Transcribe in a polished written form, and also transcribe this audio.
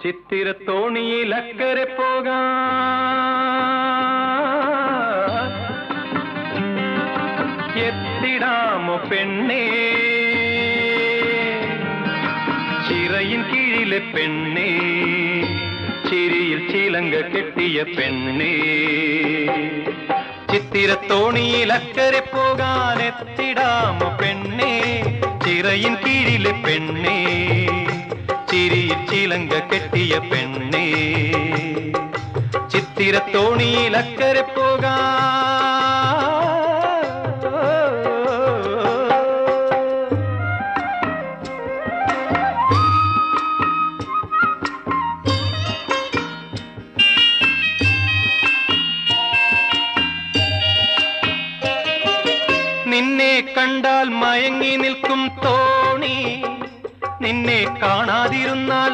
ചിത്തിരത്തോണിയിൽ അക്കരെ പോകാൻ എത്തിടാമോ പെണ്ണേ, ചിറയിൻ കീഴിലെ പെണ്ണേ, ചിരിയിൽ ചിലങ്ക കെട്ടിയ പെണ്ണേ. ചിത്തിരത്തോണിയിൽ അക്കരെ പോകാൻ എത്തിടാമോ പെണ്ണേ, ചിറയിൻ കീഴിലെ പെണ്ണേ, ചിരിയിൽ ചിലങ്ക കെട്ടിയ പെണ്ണേ. ചിത്തിരത്തോണിയിൽ അക്കരെ പോകാൻ നിന്നെ കണ്ടാൽ മയങ്ങി നിൽക്കും തോണി, നിന്നെ കാണാതിരുന്നാൽ